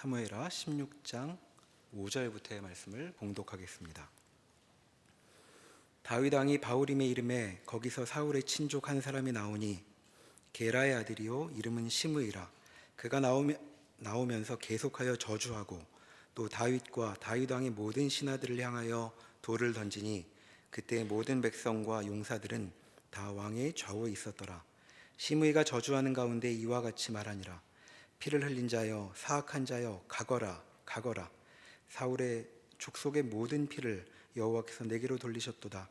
사무엘하 16장 5절부터의 말씀을 봉독하겠습니다. 다윗 왕이 바후림에 이름에 거기서 사울의 친족 한 사람이 나오니 게라의 아들이요 이름은 시므이라. 그가 나오면서 계속하여 저주하고 또 다윗과 다윗 왕의 모든 신하들을 향하여 돌을 던지니 그때 모든 백성과 용사들은 다 왕의 좌우에 있었더라. 시므이가 저주하는 가운데 이와 같이 말하니라. 피를 흘린 자여 사악한 자여 가거라 가거라. 사울의 족속의 모든 피를 여호와께서 내게로 돌리셨도다.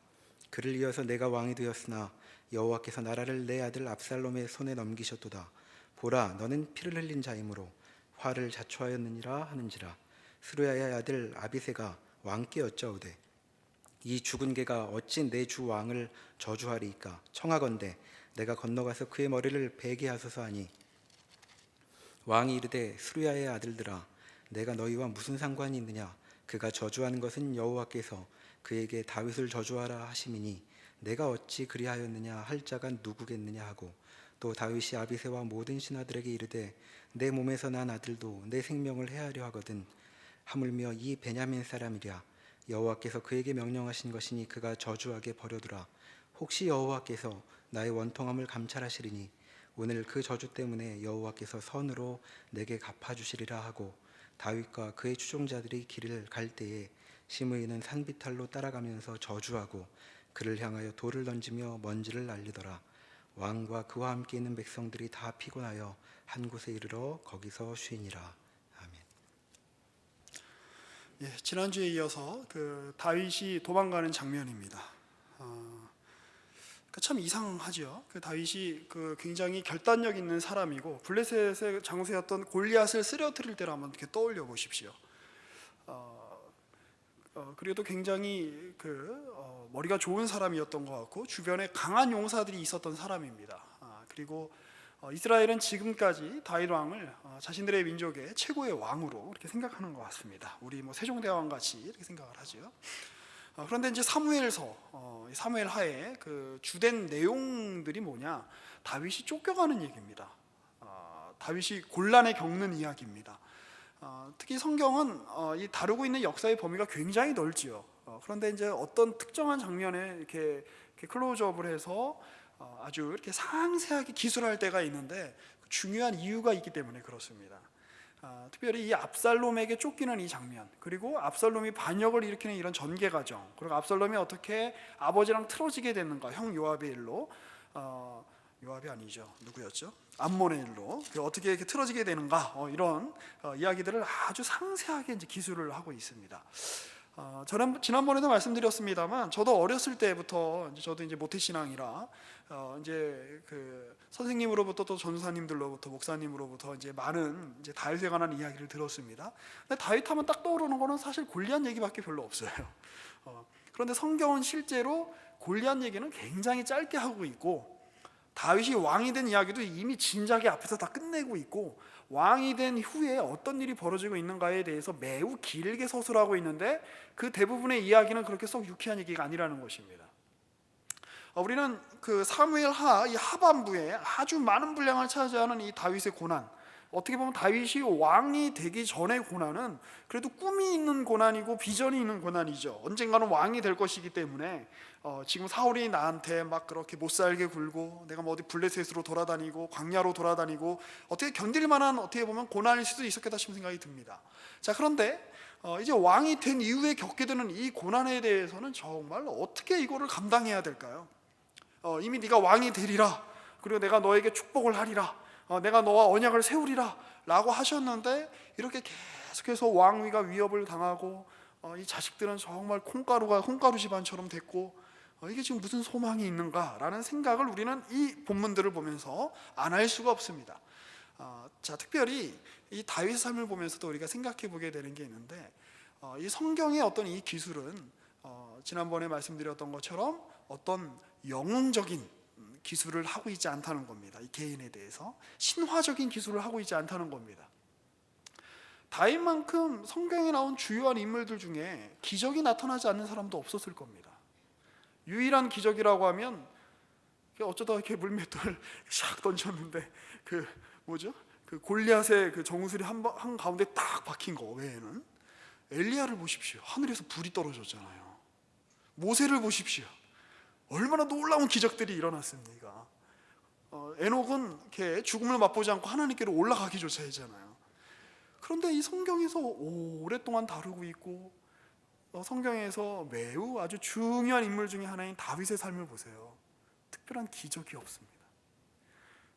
그를 이어서 내가 왕이 되었으나 여호와께서 나라를 내 아들 압살롬의 손에 넘기셨도다. 보라, 너는 피를 흘린 자이므로 화를 자초하였느니라 하는지라. 스루야의 아들 아비새가 왕께 여짜오되 이 죽은 개가 어찌 내 주 왕을 저주하리이까. 청하건대 내가 건너가서 그의 머리를 베게 하소서 하니 왕이 이르되 스루야의 아들들아 내가 너희와 무슨 상관이 있느냐. 그가 저주하는 것은 여호와께서 그에게 다윗을 저주하라 하심이니 내가 어찌 그리하였느냐 할 자가 누구겠느냐 하고 또 다윗이 아비새와 모든 신하들에게 이르되 내 몸에서 난 아들도 내 생명을 해하려 하거든 하물며 이 베냐민 사람이랴. 여호와께서 그에게 명령하신 것이니 그가 저주하게 버려두라. 혹시 여호와께서 나의 원통함을 감찰하시리니 오늘 그 저주 때문에 여호와께서 선으로 내게 갚아주시리라 하고 다윗과 그의 추종자들이 길을 갈 때에 시므이는 산비탈로 따라가면서 저주하고 그를 향하여 돌을 던지며 먼지를 날리더라. 왕과 그와 함께 있는 백성들이 다 피곤하여 한 곳에 이르러 거기서 쉬니라. 아멘. 지난주에 이어서 다윗이 도망가는 장면입니다. 참 이상하죠. 다윗이 굉장히 결단력 있는 사람이고 블레셋의 장수였던 골리앗을 쓰러뜨릴 때를 한번 이렇게 떠올려 보십시오. 그리고 또 굉장히 머리가 좋은 사람이었던 것 같고 주변에 강한 용사들이 있었던 사람입니다. 그리고 이스라엘은 지금까지 다윗 왕을 자신들의 민족의 최고의 왕으로 이렇게 생각하는 것 같습니다. 우리 세종대왕 같이 이렇게 생각을 하죠. 그런데 이제 사무엘 하에 주된 내용들이 뭐냐? 다윗이 쫓겨가는 얘기입니다. 다윗이 곤란에 겪는 이야기입니다. 특히 성경은 이 다루고 있는 역사의 범위가 굉장히 넓지요. 그런데 이제 어떤 특정한 장면에 이렇게 클로즈업을 해서 아주 이렇게 상세하게 기술할 때가 있는데 중요한 이유가 있기 때문에 그렇습니다. 특별히 이 압살롬에게 쫓기는 이 장면, 그리고 압살롬이 반역을 일으키는 이런 전개 과정, 그리고 압살롬이 어떻게 아버지랑 틀어지게 됐는가, 형 요압의 일로, 요압이 아니죠, 누구였죠? 암몬의 일로 어떻게 이렇게 틀어지게 되는가, 이런 이야기들을 아주 상세하게 이제 기술을 하고 있습니다. 저는 지난번에도 말씀드렸습니다만, 저도 어렸을 때부터 저도 이제 모태신앙이라 이제 선생님으로부터 또 전사님들로부터 목사님으로부터 이제 많은 이제 다윗에 관한 이야기를 들었습니다. 근데 다윗 하면 딱 떠오르는 거는 사실 골리앗 얘기밖에 별로 없어요. 그런데 성경은 실제로 골리앗 얘기는 굉장히 짧게 하고 있고, 다윗이 왕이 된 이야기도 이미 진작에 앞에서 다 끝내고 있고, 왕이 된 후에 어떤 일이 벌어지고 있는가에 대해서 매우 길게 서술하고 있는데 그 대부분의 이야기는 그렇게 썩 유쾌한 얘기가 아니라는 것입니다. 우리는 사무엘하 이 하반부에 아주 많은 분량을 차지하는 이 다윗의 고난, 어떻게 보면 다윗이 왕이 되기 전의 고난은 그래도 꿈이 있는 고난이고 비전이 있는 고난이죠. 언젠가는 왕이 될 것이기 때문에 지금 사울이 나한테 막 그렇게 못 살게 굴고 내가 어디 블레셋으로 돌아다니고 광야로 돌아다니고 어떻게 견딜 만한 어떻게 보면 고난일 수도 있었겠다 싶은 생각이 듭니다. 자, 그런데 이제 왕이 된 이후에 겪게 되는 이 고난에 대해서는 정말 어떻게 이거를 감당해야 될까요? 이미 네가 왕이 되리라, 그리고 내가 너에게 축복을 하리라, 내가 너와 언약을 세우리라 라고 하셨는데 이렇게 계속해서 왕위가 위협을 당하고 이 자식들은 정말 콩가루 집안처럼 됐고 이게 지금 무슨 소망이 있는가 라는 생각을 우리는 이 본문들을 보면서 안 할 수가 없습니다. 자, 특별히 이 다윗의 삶을 보면서도 우리가 생각해 보게 되는 게 있는데, 이 성경의 어떤 이 기술은 지난번에 말씀드렸던 것처럼 어떤 영웅적인 기술을 하고 있지 않다는 겁니다. 이 개인에 대해서 신화적인 기술을 하고 있지 않다는 겁니다. 다윗만큼 성경에 나온 주요한 인물들 중에 기적이 나타나지 않는 사람도 없었을 겁니다. 유일한 기적이라고 하면 어쩌다 이렇게 물맷돌 샥 던졌는데 그 골리앗의 그 정수리 한 가운데 딱 박힌 거 외에는 엘리야를 보십시오. 하늘에서 불이 떨어졌잖아요. 모세를 보십시오. 얼마나 놀라운 기적들이 일어났습니까? 에녹은 이렇게 죽음을 맛보지 않고 하나님께로 올라가기조차 했잖아요. 그런데 이 성경에서 오랫동안 다루고 있고 성경에서 매우 아주 중요한 인물 중에 하나인 다윗의 삶을 보세요. 특별한 기적이 없습니다.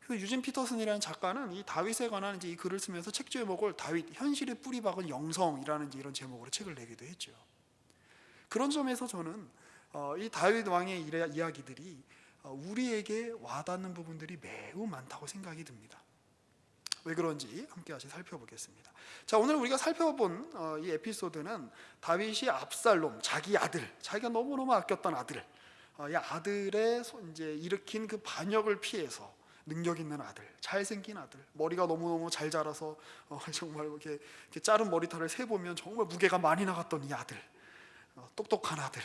그래서 유진 피터슨이라는 작가는 이 다윗에 관한 이제 이 글을 쓰면서 책 제목을 다윗 현실의 뿌리 박은 영성이라는 이제 이런 제목으로 책을 내기도 했죠. 그런 점에서 저는 이 다윗 왕의 이야기들이 우리에게 와닿는 부분들이 매우 많다고 생각이 듭니다. 왜 그런지 함께 같이 살펴보겠습니다. 자, 오늘 우리가 살펴본 이 에피소드는 다윗이 압살롬, 자기 아들, 자기가 너무너무 아꼈던 아들, 이 아들의 이제 일으킨 그 반역을 피해서 능력 있는 아들, 잘생긴 아들, 머리가 너무너무 잘 자라서 정말 이렇게 자른 머리털을 세 보면 정말 무게가 많이 나갔던 이 아들, 똑똑한 아들,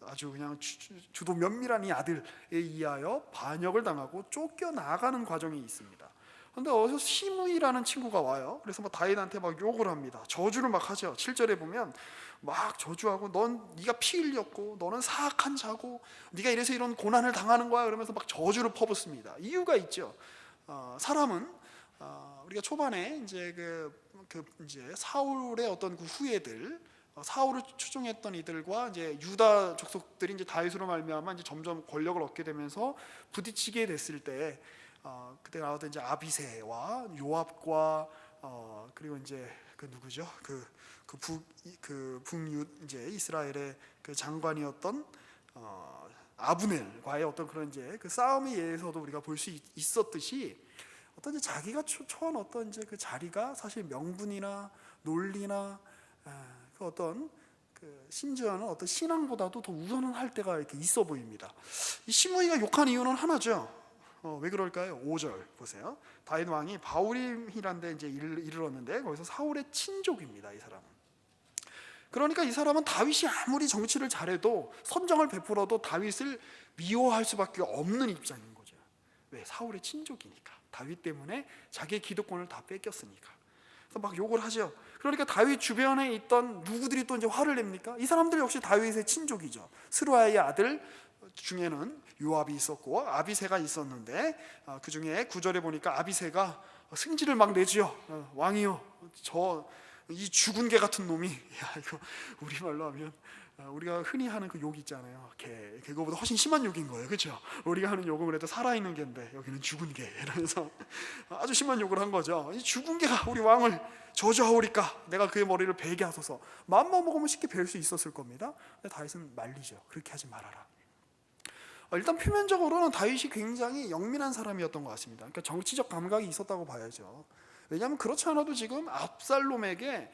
아주 그냥 주도 면밀한 이 아들에 의하여 반역을 당하고 쫓겨나가는 과정이 있습니다. 그런데 어디서 시므이라는 친구가 와요. 그래서 막 다윗한테 막 욕을 합니다. 저주를 막 하죠. 7절에 보면 막 저주하고 네가 피 흘렸고 너는 사악한 자고 네가 이래서 이런 고난을 당하는 거야. 그러면서 막 저주를 퍼붓습니다. 이유가 있죠. 사람은 우리가 초반에 이제 이제 사울의 어떤 그 후예들, 사울을 추종했던 이들과 이제 유다 족속들이 이제 다윗으로 말미암아 이제 점점 권력을 얻게 되면서 부딪히게 됐을 때 그때 나왔던 이제 아비새와 요압과 그리고 이제 그 누구죠? 북유 이제 이스라엘의 그 장관이었던 아브넬과의 어떤 그런 이제 그 싸움에 의해서도 우리가 볼 수 있었듯이 어떤 이제 자기가 처한 어떤 이제 그 자리가 사실 명분이나 논리나 그 어떤 그 심지어는 어떤 신앙보다도 더 우선할 때가 이렇게 있어 보입니다. 이 시므이가 욕한 이유는 하나죠. 왜 그럴까요? 5절 보세요. 다윗 왕이 바후림이라는 데 이제 이르렀는데 거기서 사울의 친족입니다. 이 사람은. 그러니까 이 사람은 다윗이 아무리 정치를 잘해도 선정을 베풀어도 다윗을 미워할 수밖에 없는 입장인 거죠. 왜? 사울의 친족이니까. 다윗 때문에 자기의 기득권을 다 뺏겼으니까. 그래서 막 욕을 하죠. 그러니까 다윗 주변에 있던 누구들이 또 이제 화를 냅니까? 이 사람들 역시 다윗의 친족이죠. 스루야의 아들 중에는 요압이 있었고 아비새가 있었는데 그 중에 9절에 보니까 아비새가 승질을 막 내지요. 왕이요, 저 이 죽은 개 같은 놈이, 이거 우리말로 하면 우리가 흔히 하는 그 욕 있잖아요. 그거보다 훨씬 심한 욕인 거예요, 그렇죠? 우리가 하는 욕은 그래도 살아있는 개인데 여기는 죽은 개, 이러면서 아주 심한 욕을 한 거죠. 이 죽은 개가 우리 왕을 저주하오리까 내가 그의 머리를 베게 하소서. 마음만 먹으면 쉽게 벨 수 있었을 겁니다. 근데 다윗은 말리죠. 그렇게 하지 말아라. 일단 표면적으로는 다윗이 굉장히 영민한 사람이었던 것 같습니다. 그러니까 정치적 감각이 있었다고 봐야죠. 왜냐하면 그렇지 않아도 지금 압살롬에게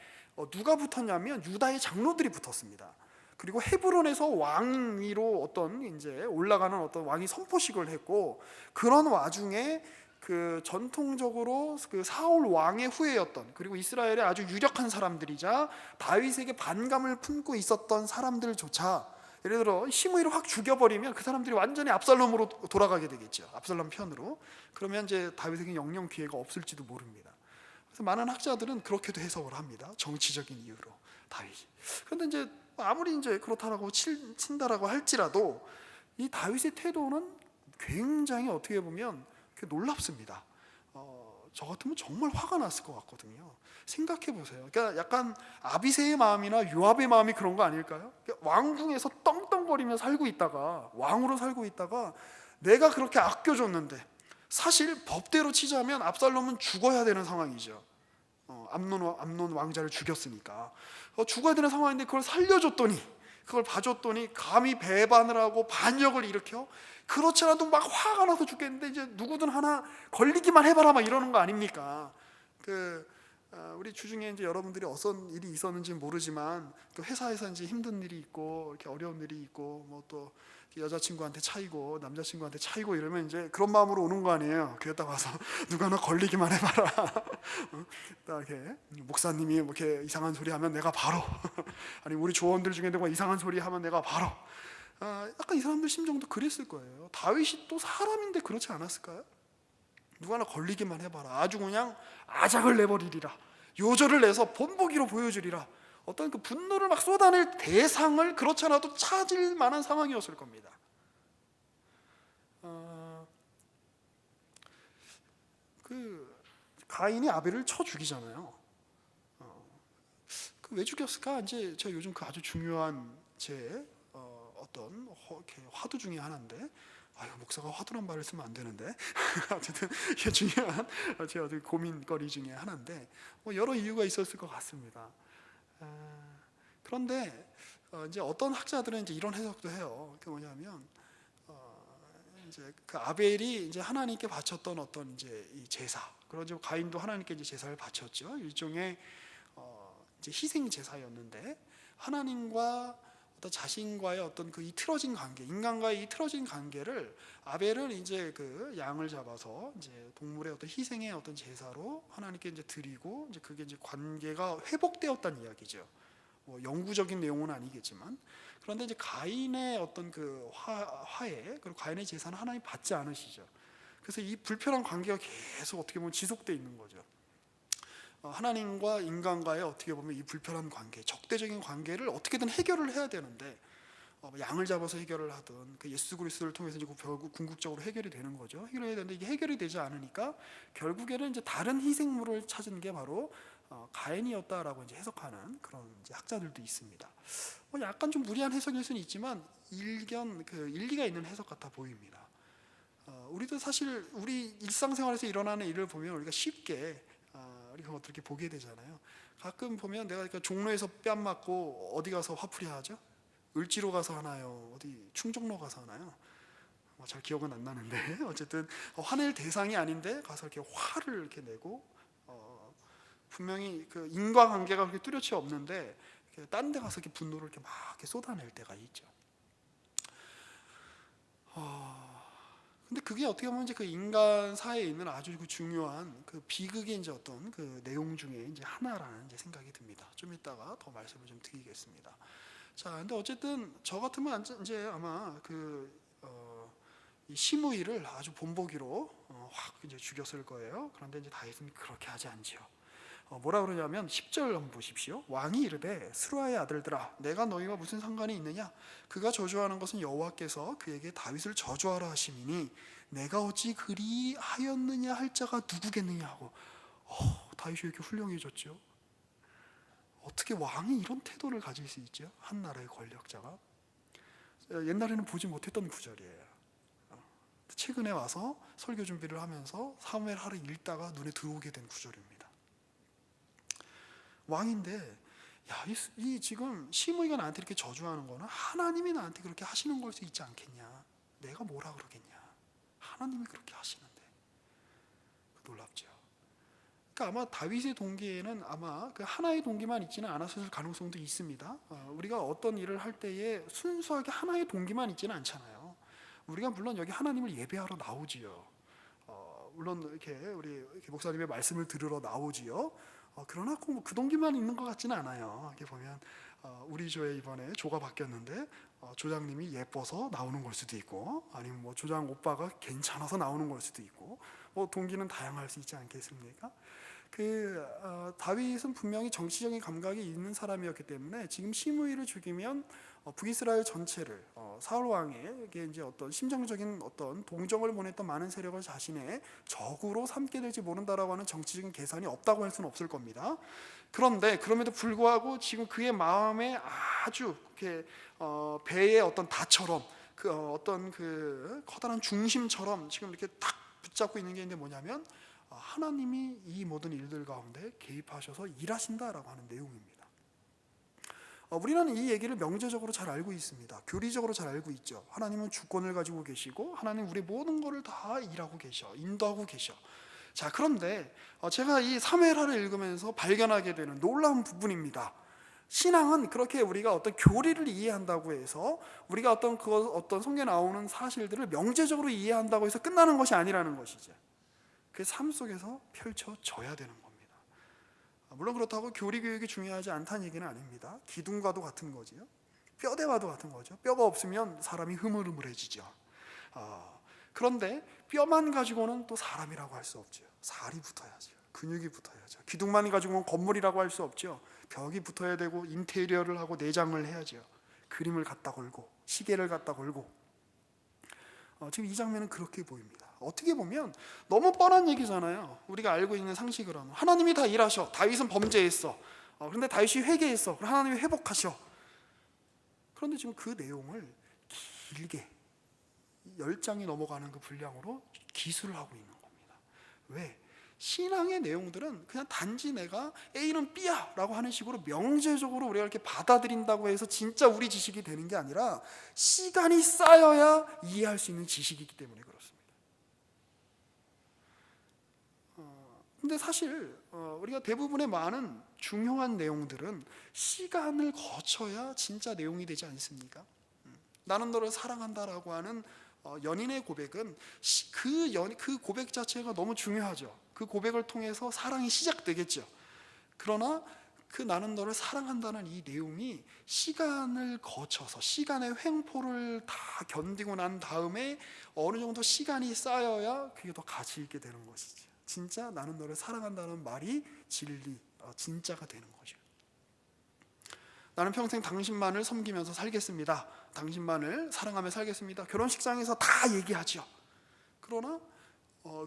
누가 붙었냐면 유다의 장로들이 붙었습니다. 그리고 헤브론에서 왕위로 어떤 이제 올라가는 어떤 왕이 선포식을 했고, 그런 와중에 그 전통적으로 그 사울 왕의 후예였던, 그리고 이스라엘의 아주 유력한 사람들이자 다윗에게 반감을 품고 있었던 사람들조차, 예를 들어 시므이를 확 죽여버리면 그 사람들이 완전히 압살롬으로 돌아가게 되겠죠. 압살롬 편으로. 그러면 이제 다윗에게 영영 기회가 없을지도 모릅니다. 그래서 많은 학자들은 그렇게도 해석을 합니다. 정치적인 이유로 다윗이. 그런데 이제 아무리 이제 그렇다라고 친다라고 할지라도 이 다윗의 태도는 굉장히 어떻게 보면 놀랍습니다. 저 같으면 정말 화가 났을 것 같거든요. 생각해 보세요. 그러니까 약간 아비새의 마음이나 요압의 마음이 그런 거 아닐까요? 그러니까 왕궁에서 떵떵거리며 살고 있다가, 왕으로 살고 있다가 내가 그렇게 아껴줬는데, 사실 법대로 치자면 압살롬은 죽어야 되는 상황이죠. 암논 왕자를 죽였으니까 죽어야 되는 상황인데 그걸 살려줬더니, 그걸 봐줬더니 감히 배반을 하고 반역을 일으켜. 그렇지 않아도 막 화가 나서 죽겠는데 이제 누구든 하나 걸리기만 해봐라 막 이러는 거 아닙니까? 우리 주중에 이제 여러분들이 어떤 일이 있었는지 모르지만 그 회사에서 이제 힘든 일이 있고 이렇게 어려운 일이 있고 뭐 또 여자친구한테 차이고 남자친구한테 차이고 이러면 이제 그런 마음으로 오는 거 아니에요. 교회 딱 와서 누가 하나 걸리기만 해봐라. 딱 이렇게 목사님이 뭐 이렇게 이상한 소리 하면 내가 바로 아니 우리 조원들 중에 누가 이상한 소리 하면 내가 바로. 약간 이 사람들 심정도 그랬을 거예요. 다윗이 또 사람인데 그렇지 않았을까요? 누가 하나 걸리기만 해봐라. 아주 그냥 아작을 내버리리라. 요절을 내서 본보기로 보여주리라. 어떤 그 분노를 막 쏟아낼 대상을 그렇지 않아도 찾을 만한 상황이었을 겁니다. 그 가인이 아벨을 쳐 죽이잖아요. 그 왜 죽였을까? 이제 제가 요즘 그 아주 중요한 제 어떤 이렇게 화두 중에 하나인데, 아유 목사가 화두란 말을 쓰면 안 되는데 어쨌든 이게 중요한 제 어떤 고민거리 중에 하나인데 여러 이유가 있었을 것 같습니다. 그런데 이제 어떤 학자들은 이제 이런 해석도 해요. 그게 뭐냐면 이제 그 아벨이 이제 하나님께 바쳤던 어떤 이제 이 제사, 그러죠. 가인도 하나님께 이제 제사를 바쳤죠. 일종의 이제 희생 제사였는데 하나님과 어떤 자신과의 어떤 그 이 틀어진 관계, 인간과의 이 틀어진 관계를 아벨은 이제 그 양을 잡아서 이제 동물의 어떤 희생의 어떤 제사로 하나님께 이제 드리고 이제 그게 이제 관계가 회복되었다는 이야기죠. 뭐 영구적인 내용은 아니겠지만, 그런데 이제 가인의 어떤 그 화해 그리고 가인의 제사는 하나님 받지 않으시죠. 그래서 이 불편한 관계가 계속 어떻게 보면 지속돼 있는 거죠. 하나님과 인간과의 어떻게 보면 이 불편한 관계, 적대적인 관계를 어떻게든 해결을 해야 되는데 양을 잡아서 해결을 하든 그 예수 그리스도를 통해서 이제 결국 궁극적으로 해결이 되는 거죠. 해결해야 되는데 이게 해결이 되지 않으니까 결국에는 이제 다른 희생물을 찾은 게 바로 가인이었다라고 이제 해석하는 그런 이제 학자들도 있습니다. 약간 좀 무리한 해석일 수는 있지만 일리가 있는 해석 같아 보입니다. 우리도 사실 우리 일상생활에서 일어나는 일을 보면 우리가 쉽게 우리가 어떻게 보게 되잖아요. 가끔 보면 내가 종로에서 뺨 맞고 어디 가서 화풀이 하죠? 을지로 가서 하나요? 어디 충정로 가서 하나요? 잘 기억은 안 나는데 어쨌든 화낼 대상이 아닌데 가서 이렇게 화를 이렇게 내고 분명히 그 인과관계가 그렇게 뚜렷이 없는데 다른 데 가서 이렇게 분노를 이렇게 막 이렇게 쏟아낼 때가 있죠. 근데 그게 어떻게 보면 이제 그 인간 사회에 있는 아주 그 중요한 그 비극의 이제 어떤 그 내용 중에 이제 하나라는 이제 생각이 듭니다. 좀 이따가 더 말씀을 좀 드리겠습니다. 자, 근데 어쨌든 저 같으면 이제 아마 이 시므이를 아주 본보기로 확 이제 죽였을 거예요. 그런데 이제 다윗은 그렇게 하지 않지요. 뭐라 그러냐면 10절 한번 보십시오. 왕이 이르되 스루아의 아들들아, 내가 너희와 무슨 상관이 있느냐? 그가 저주하는 것은 여호와께서 그에게 다윗을 저주하라 하심이니 내가 어찌 그리하였느냐 할 자가 누구겠느냐 하고. 다윗이 이렇게 훌륭해졌죠. 어떻게 왕이 이런 태도를 가질 수 있죠? 한 나라의 권력자가. 옛날에는 보지 못했던 구절이에요. 최근에 와서 설교 준비를 하면서 사무엘 하를 읽다가 눈에 들어오게 된 구절입니다. 왕인데 이 지금 시므이가 나한테 이렇게 저주하는 거는 하나님이 나한테 그렇게 하시는 걸 수 있지 않겠냐? 내가 뭐라 그러겠냐? 하나님이 그렇게 하시는데. 놀랍죠. 그러니까 아마 다윗의 동기에는 아마 그 하나의 동기만 있지는 않았을 가능성도 있습니다. 우리가 어떤 일을 할 때에 순수하게 하나의 동기만 있지는 않잖아요. 우리가 물론 여기 하나님을 예배하러 나오지요. 물론 이렇게 우리 이렇게 목사님의 말씀을 들으러 나오지요. 그러나 그 동기만 있는 것 같지는 않아요. 이렇게 보면 우리 조에 이번에 조가 바뀌었는데 조장님이 예뻐서 나오는 걸 수도 있고, 아니면 뭐 조장 오빠가 괜찮아서 나오는 걸 수도 있고, 뭐 동기는 다양할 수 있지 않겠습니까? 다윗은 분명히 정치적인 감각이 있는 사람이었기 때문에 지금 시므이를 죽이면 북이스라엘 전체를 사울 왕에게 이제 어떤 심정적인 어떤 동정을 보냈던 많은 세력을 자신의 적으로 삼게 될지 모른다라고 하는 정치적인 계산이 없다고 할 수는 없을 겁니다. 그런데 그럼에도 불구하고 지금 그의 마음에 아주 이렇게 배의 어떤 다처럼 어떤 그 커다란 중심처럼 지금 이렇게 딱 붙잡고 있는 게 있는데 뭐냐면 하나님이 이 모든 일들 가운데 개입하셔서 일하신다라고 하는 내용입니다. 우리는 이 얘기를 명제적으로 잘 알고 있습니다. 교리적으로 잘 알고 있죠. 하나님은 주권을 가지고 계시고 하나님 우리 모든 것을 다 일하고 계셔, 인도하고 계셔. 자, 그런데 제가 이 사무엘하를 읽으면서 발견하게 되는 놀라운 부분입니다. 신앙은 그렇게 우리가 어떤 교리를 이해한다고 해서 우리가 어떤 성경에 나오는 사실들을 명제적으로 이해한다고 해서 끝나는 것이 아니라는 것이죠. 그 삶 속에서 펼쳐져야 되는 겁니다. 물론 그렇다고 교리 교육이 중요하지 않다는 얘기는 아닙니다. 기둥과도 같은 거지요. 뼈대와도 같은 거죠. 뼈가 없으면 사람이 흐물흐물해지죠. 그런데 뼈만 가지고는 또 사람이라고 할 수 없죠. 살이 붙어야죠. 근육이 붙어야죠. 기둥만 가지고는 건물이라고 할 수 없죠. 벽이 붙어야 되고 인테리어를 하고 내장을 해야죠. 그림을 갖다 걸고 시계를 갖다 걸고. 지금 이 장면은 그렇게 보입니다. 어떻게 보면 너무 뻔한 얘기잖아요. 우리가 알고 있는 상식으로 하면 하나님이 다 일하셔. 다윗은 범죄했어. 그런데 다윗이 회개했어. 그럼 하나님이 회복하셔. 그런데 지금 그 내용을 길게 10장이 넘어가는 그 분량으로 기술을 하고 있는 겁니다. 왜? 신앙의 내용들은 그냥 단지 내가 A는 B야 라고 하는 식으로 명제적으로 우리가 이렇게 받아들인다고 해서 진짜 우리 지식이 되는 게 아니라 시간이 쌓여야 이해할 수 있는 지식이기 때문에 그렇습니다. 근데 사실 우리가 대부분의 많은 중요한 내용들은 시간을 거쳐야 진짜 내용이 되지 않습니까? 나는 너를 사랑한다라고 하는 연인의 고백은 그 고백 자체가 너무 중요하죠. 그 고백을 통해서 사랑이 시작되겠죠. 그러나 그 나는 너를 사랑한다는 이 내용이 시간을 거쳐서 시간의 횡포를 다 견디고 난 다음에 어느 정도 시간이 쌓여야 그게 더 가치 있게 되는 것이죠. 진짜 나는 너를 사랑한다는 말이 진리, 진짜가 되는 거죠. 나는 평생 당신만을 섬기면서 살겠습니다. 당신만을 사랑하며 살겠습니다. 결혼식장에서 다 얘기하죠. 그러나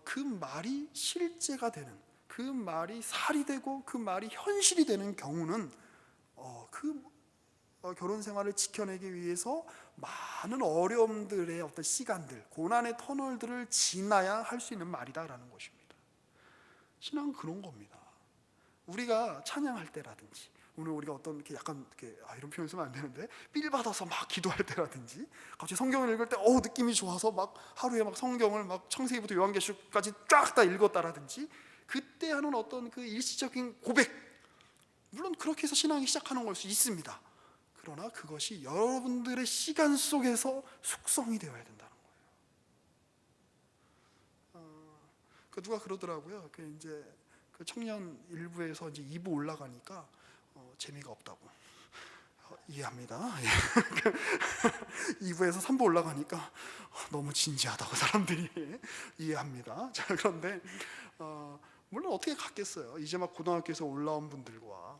그 말이 실제가 되는, 그 말이 살이 되고 그 말이 현실이 되는 경우는 결혼 생활을 지켜내기 위해서 많은 어려움들의 어떤 시간들, 고난의 터널들을 지나야 할 수 있는 말이다라는 것입니다. 신앙은 그런 겁니다. 우리가 찬양할 때라든지, 오늘 우리가 어떤 이렇게 약간 이렇게 이런 표현 쓰면 안 되는데 삘 받아서 막 기도할 때라든지, 갑자기 성경을 읽을 때 느낌이 좋아서 막 하루에 막 성경을 막 창세기부터 요한계시록까지 쫙 다 읽었다라든지, 그때 하는 어떤 그 일시적인 고백, 물론 그렇게 해서 신앙이 시작하는 걸 수 있습니다. 그러나 그것이 여러분들의 시간 속에서 숙성이 되어야 된다는 거예요. 누가 그러더라고요. 이제 그 청년 1부에서 이제 2부 올라가니까 재미가 없다고. 이해합니다. 2부에서 3부 올라가니까 너무 진지하다고 사람들이 이해합니다. 자, 그런데 물론 어떻게 같겠어요. 이제 막 고등학교에서 올라온 분들과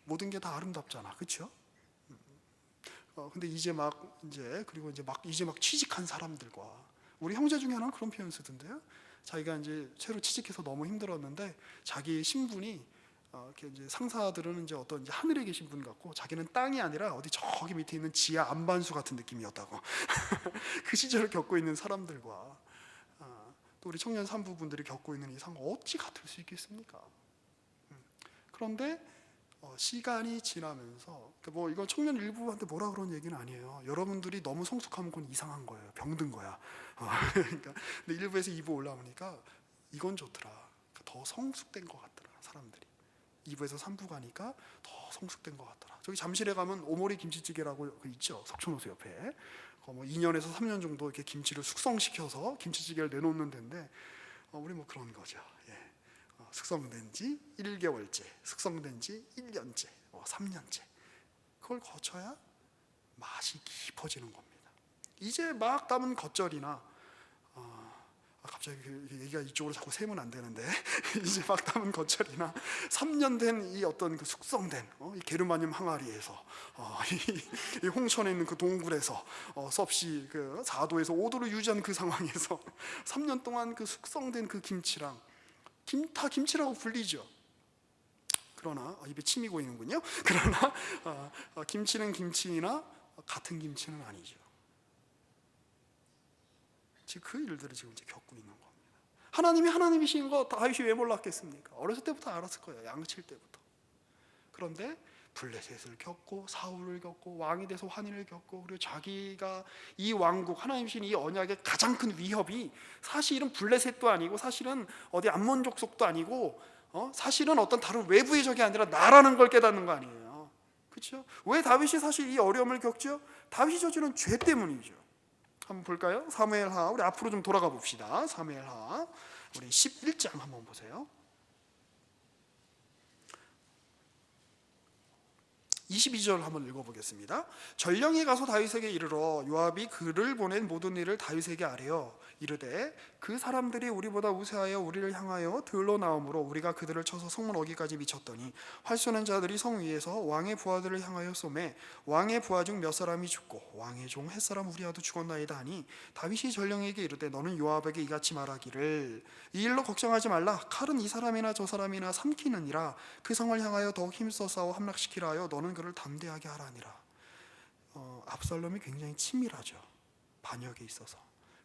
모든 게 다 아름답잖아, 그렇죠? 근데 이제 막 취직한 사람들과, 우리 형제 중에 하나는 그런 표현 쓰던데요. 자기가 이제 새로 취직해서 너무 힘들었는데 자기 신분이 이렇게 이제 상사들은 이제 어떤 이제 하늘에 계신 분 같고 자기는 땅이 아니라 어디 저기 밑에 있는 지하 안반수 같은 느낌이었다고. 그 시절을 겪고 있는 사람들과 또 우리 청년 산부분들이 겪고 있는 이 상황 어찌 같을 수 있겠습니까? 그런데 시간이 지나면서 뭐 이건 청년 일부한테 뭐라 그런 얘기는 아니에요. 여러분들이 너무 성숙하면 그건 이상한 거예요. 병든 거야. 그러니까 근데 1부에서 2부 올라오니까 이건 좋더라. 더 성숙된 것 같더라, 사람들이. 2부에서 3부 가니까 더 성숙된 것 같더라. 저기 잠실에 가면 오모리 김치찌개라고 있죠, 석촌호수 옆에. 뭐 2년에서 3년 정도 이렇게 김치를 숙성시켜서 김치찌개를 내놓는 데인데 우리 뭐 그런 거죠. 숙성된 지 1개월째, 숙성된 지 1년째, 3년째. 그걸 거쳐야 맛이 깊어지는 겁니다. 이제 막 담은 겉절이나 갑자기 얘기가 이쪽으로 자꾸 세면 안 되는데 이제 막 담은 겉절이나 3년 된 이 어떤 그 숙성된 이 게르마늄 항아리에서 이 홍천에 있는 그 동굴에서 섭씨 그 4도에서 5도를 유지한 그 상황에서 3년 동안 그 숙성된 그 김치랑 다 김치라고 불리죠. 그러나 입에 침이 고이는군요. 그러나 김치는 김치이나 같은 김치는 아니죠. 지금 그 일들을 지금 이제 겪고 있는 겁니다. 하나님이 하나님이신 거 다윗이 왜 몰랐겠습니까? 어렸을 때부터 알았을 거예요. 양칠 때부터. 그런데 블레셋을 겪고 사울을 겪고 왕이 돼서 환인을 겪고, 그리고 자기가 이 왕국, 하나님이신 이 언약의 가장 큰 위협이 사실은 블레셋도 아니고 사실은 어디 암몬 족속도 아니고 사실은 어떤 다른 외부의 적이 아니라 나라는 걸 깨닫는 거 아니에요. 그렇죠? 왜 다윗이 사실 이 어려움을 겪죠? 다윗이 저지른 죄 때문이죠. 한번 볼까요? 사무엘하, 우리 앞으로 좀 돌아가 봅시다. 사무엘하 우리 11장 한번 보세요. 22절 한번 읽어보겠습니다. 전령이 가서 다윗에게 이르러 요압이 그를 보낸 모든 일을 다윗에게 아뢰어 이르되 그 사람들이 우리보다 우세하여 우리를 향하여 들러 나오므로 우리가 그들을 쳐서 성문 어기까지 미쳤더니 활 쏘는 자들이 성 위에서 왕의 부하들을 향하여 쏘매 왕의 부하 중 몇 사람이 죽고 왕의 종 햇사람 우리아도 죽었나이다 하니 다윗이 전령에게 이르되 너는 요압에게 이같이 말하기를 이 일로 걱정하지 말라. 칼은 이 사람이나 저 사람이나 삼키느니라. 그 성을 향하여 더욱 힘써 싸워 함락시키라 하여 너는 그를 담대하게 하라니라. 압살롬이 굉장히 치밀하죠, 반역에 있어서.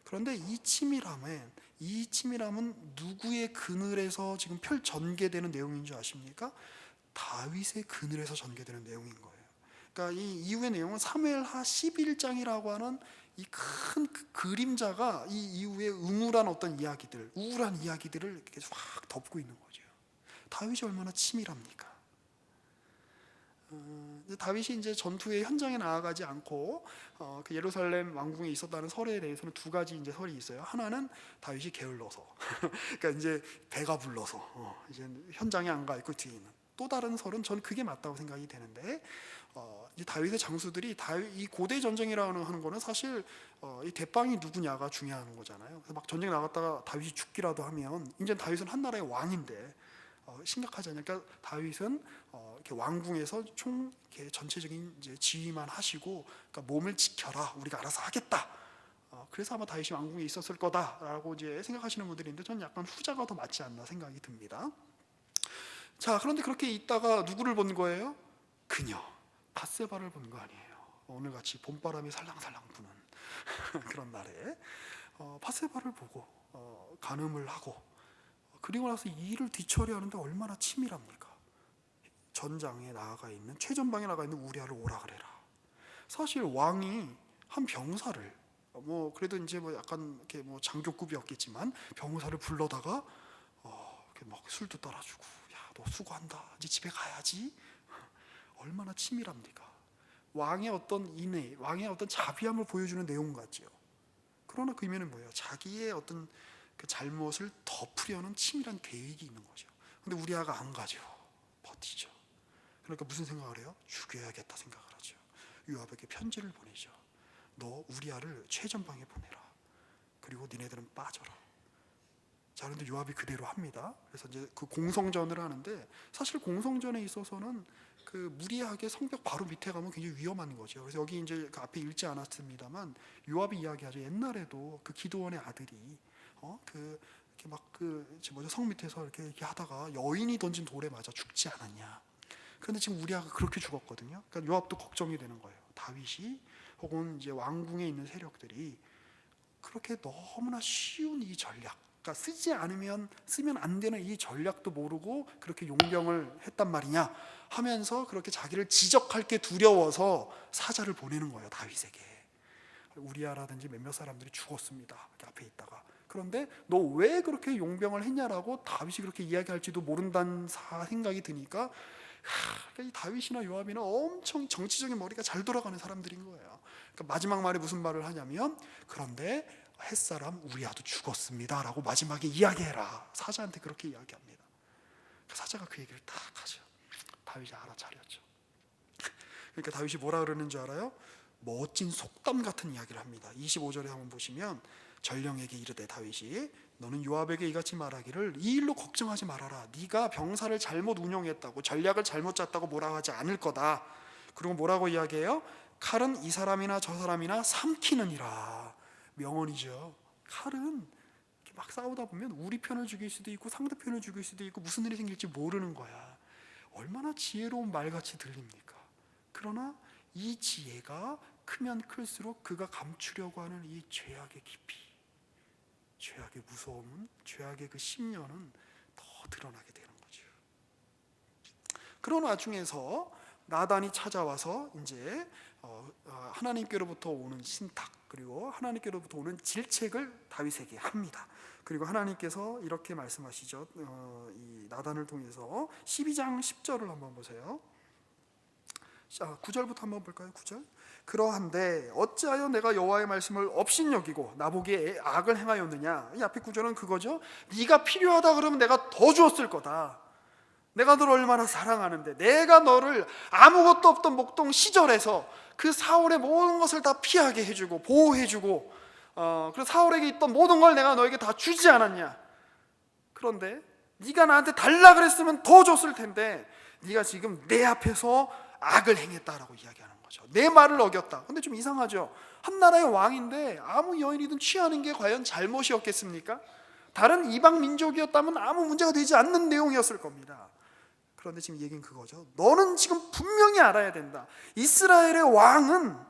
그런데 이 치밀함은 누구의 그늘에서 지금 전개되는 내용인 줄 아십니까? 다윗의 그늘에서 전개되는 내용인 거예요. 그러니까 이 이후의 내용은 사무엘하 11장이라고 하는 이 큰 그림자가 이 이후에 우울한 이야기들을 이렇게 확 덮고 있는 거죠. 다윗이 얼마나 치밀합니까? 다윗이 이제 전투의 현장에 나아가지 않고 그 예루살렘 왕궁에 있었다는 설에 대해서는 두 가지 이제 설이 있어요. 하나는 다윗이 게을러서, 그러니까 이제 배가 불러서 이제 현장에 안 가 있고 뒤에 있는. 또 다른 설은 저는 그게 맞다고 생각이 되는데, 이제 다윗의 장수들이 이 고대 전쟁이라고 하는 거는 사실 이 대빵이 누구냐가 중요한 거잖아요. 그래서 막 전쟁 나갔다가 다윗이 죽기라도 하면 이제 다윗은 한 나라의 왕인데 심각하지 않냐. 그러니까 다윗은 이렇게 왕궁에서 총 이렇게 전체적인 이제 지휘만 하시고, 그러니까 몸을 지켜라, 우리가 알아서 하겠다. 그래서 아마 다윗이 왕궁에 있었을 거다라고 이제 생각하시는 분들인데, 저는 약간 후자가 더 맞지 않나 생각이 듭니다. 자, 그런데 그렇게 있다가 누구를 본 거예요? 그녀 밧세바를 본 거 아니에요. 오늘같이 봄바람이 살랑살랑 부는 그런 날에 밧세바를 보고 간음을 하고, 그리고 나서 이 일을 뒤처리하는데 얼마나 치밀합니까? 전장에 나아가 있는, 최전방에 나가 있는 우리아를 오라 그래라. 사실 왕이 한 병사를, 그래도 이제 약간 이렇게 장교급이었겠지만 병사를 불러다가 이렇게 막 술도 따라주고, 야, 너 수고한다, 이제 집에 가야지. 얼마나 치밀합니까? 왕의 어떤 인애, 왕의 어떤 자비함을 보여주는 내용 같지요. 그러나 그 의미는 뭐예요? 자기의 어떤 그 잘못을 덮으려는 치밀한 계획이 있는 거죠. 근데 우리아가 안 가죠. 버티죠. 그러니까 무슨 생각을 해요? 죽여야겠다 생각을 하죠. 요압에게 편지를 보내죠. 너 우리아를 최전방에 보내라. 그리고 니네들은 빠져라. 자, 그런데 요압이 그대로 합니다. 그래서 이제 그 공성전을 하는데, 사실 공성전에 있어서는 그 무리하게 성벽 바로 밑에 가면 굉장히 위험한 거죠. 그래서 여기 이제 그 앞에 읽지 않았습니다만 요압이 이야기하죠. 옛날에도 그 기드온의 아들이 이렇게 막 성 밑에서 이렇게 하다가 여인이 던진 돌에 맞아 죽지 않았냐. 그런데 지금 우리아가 그렇게 죽었거든요. 그러니까 요압도 걱정이 되는 거예요. 다윗이 혹은 이제 왕궁에 있는 세력들이 그렇게 너무나 쉬운 이 전략, 그러니까 쓰면 안 되는 이 전략도 모르고 그렇게 용병을 했단 말이냐 하면서 그렇게 자기를 지적할 게 두려워서 사자를 보내는 거예요, 다윗에게. 우리아라든지 몇몇 사람들이 죽었습니다, 앞에 있다가. 그런데 너 왜 그렇게 용병을 했냐라고 다윗이 그렇게 이야기할지도 모른다는 생각이 드니까, 그러니까 이 다윗이나 요압이나 엄청 정치적인 머리가 잘 돌아가는 사람들인 거예요. 그러니까 마지막 말에 무슨 말을 하냐면, 그런데 햇사람 우리아도 죽었습니다 라고 마지막에 이야기해라. 사자한테 그렇게 이야기합니다. 사자가 그 얘기를 딱 하죠. 다윗이 알아차렸죠. 그러니까 다윗이 뭐라 그러는 줄 알아요? 멋진 속담 같은 이야기를 합니다. 25절에 한번 보시면, 전령에게 이르되 다윗이 너는 요압에게 이같이 말하기를 이 일로 걱정하지 말아라. 네가 병사를 잘못 운용했다고, 전략을 잘못 짰다고 뭐라 하지 않을 거다. 그리고 뭐라고 이야기해요? 칼은 이 사람이나 저 사람이나 삼키느니라. 명언이죠. 칼은 이렇게 막 싸우다 보면 우리 편을 죽일 수도 있고 상대편을 죽일 수도 있고 무슨 일이 생길지 모르는 거야. 얼마나 지혜로운 말같이 들립니까? 그러나 이 지혜가 크면 클수록 그가 감추려고 하는 이 죄악의 깊이, 죄악의 무서움은, 죄악의 그 심려는 더 드러나게 되는 거죠. 그런 와중에서 나단이 찾아와서 이제 하나님께로부터 오는 신탁, 그리고 하나님께로부터 오는 질책을 다윗에게 합니다. 그리고 하나님께서 이렇게 말씀하시죠. 이 나단을 통해서 12장 10절을 한번 보세요. 자, 9절부터 한번 볼까요? 9절. 그러한데 어찌하여 내가 여호와의 말씀을 업신여기고 나보기에 악을 행하였느냐. 이 앞에 9절은 그거죠. 네가 필요하다 그러면 내가 더 주었을 거다. 내가 너를 얼마나 사랑하는데, 내가 너를 아무것도 없던 목동 시절에서 그 사울의 모든 것을 다 피하게 해주고 보호해주고, 그래서 사울에게 있던 모든 걸 내가 너에게 다 주지 않았냐. 그런데 네가 나한테 달라 그랬으면 더 줬을 텐데 네가 지금 내 앞에서 악을 행했다라고 이야기하는 거죠. 내 말을 어겼다. 근데 좀 이상하죠. 한 나라의 왕인데 아무 여인이든 취하는 게 과연 잘못이었겠습니까? 다른 이방 민족이었다면 아무 문제가 되지 않는 내용이었을 겁니다. 그런데 지금 얘기는 그거죠. 너는 지금 분명히 알아야 된다. 이스라엘의 왕은,